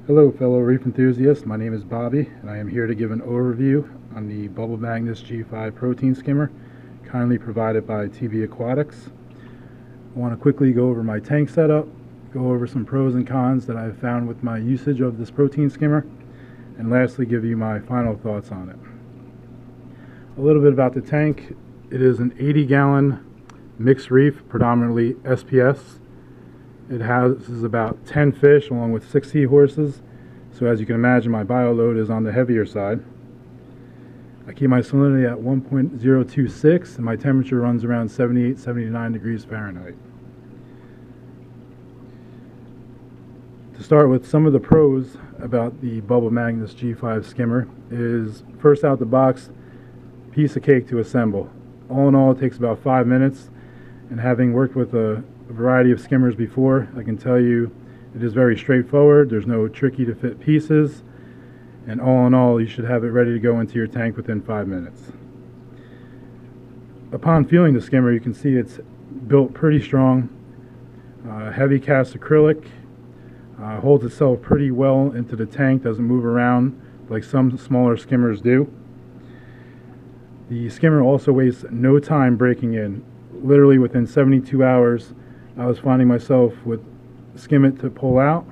Hello fellow reef enthusiasts, my name is Bobby and I am here to give an overview on the Bubble Magnus G5 protein skimmer kindly provided by TB Aquatics. I want to quickly go over my tank setup, go over some pros and cons that I have found with my usage of this protein skimmer, and lastly give you my final thoughts on it. A little bit about the tank. It is an 80-gallon mixed reef, predominantly SPS. It houses about 10 fish along with 6 seahorses, so as you can imagine my bio load is on the heavier side. I keep my salinity at 1.026 and my temperature runs around 78-79 degrees Fahrenheit. To start with, some of the pros about the Bubble Magnus G5 skimmer is, first out the box, piece of cake to assemble. All in all, it takes about 5 minutes, and having worked with a variety of skimmers before, I can tell you it is very straightforward. There's no tricky to fit pieces, and all in all, you should have it ready to go into your tank within 5 minutes. Upon feeling the skimmer, you can see it's built pretty strong, heavy cast acrylic, holds itself pretty well into the tank, doesn't move around like some smaller skimmers do. The skimmer also wastes no time breaking in. Literally within 72 hours, I was finding myself with skimmet to pull out,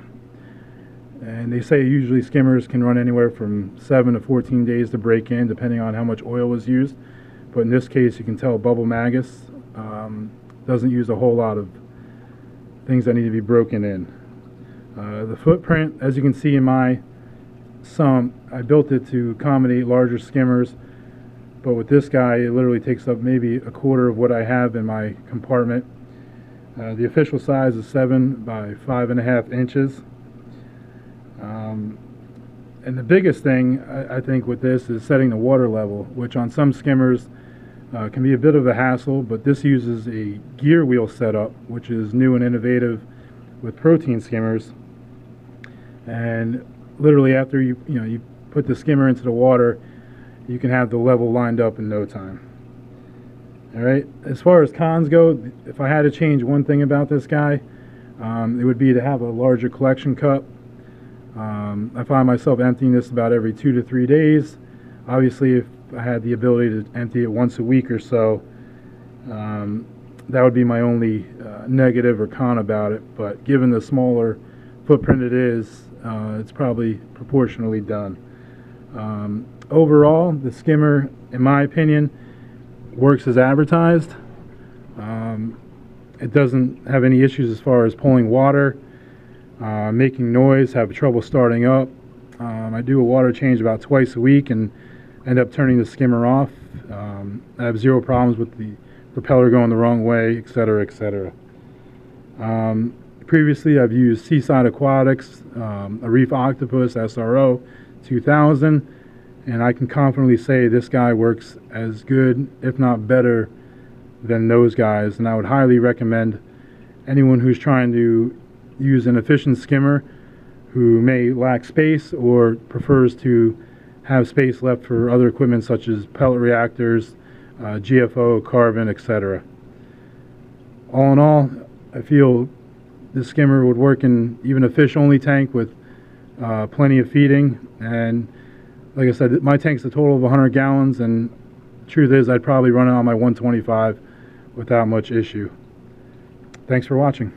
and they say usually skimmers can run anywhere from 7 to 14 days to break in, depending on how much oil was used. But in this case, you can tell Bubble Magus doesn't use a whole lot of things that need to be broken in. The footprint, as you can see in my sump, I built it to accommodate larger skimmers, but with this guy, it literally takes up maybe a quarter of what I have in my compartment. The official size is 7 by 5.5 inches. And the biggest thing I think with this is setting the water level, which on some skimmers can be a bit of a hassle, but this uses a gear wheel setup, which is new and innovative with protein skimmers. And literally after you put the skimmer into the water, you can have the level lined up in no time. Alright, as far as cons go, if I had to change one thing about this guy, it would be to have a larger collection cup. I find myself emptying this about every 2 to 3 days. Obviously, if I had the ability to empty it once a week or so, that would be my only negative or con about it. But given the smaller footprint it is, it's probably proportionally done. Overall, the skimmer, in my opinion, works as advertised. It doesn't have any issues as far as pulling water, making noise, have trouble starting up. I do a water change about twice a week and end up turning the skimmer off. I have zero problems with the propeller going the wrong way, etc., etc. Previously, I've used Seaside Aquatics, a Reef Octopus SRO 2000, and I can confidently say this guy works as good, if not better, than those guys. And I would highly recommend anyone who's trying to use an efficient skimmer, who may lack space or prefers to have space left for other equipment such as pellet reactors, GFO, carbon, etc. All in all, I feel this skimmer would work in even a fish-only tank with plenty of feeding. And like I said, my tank's a total of 100 gallons, and truth is I'd probably run it on my 125 without much issue. Thanks for watching.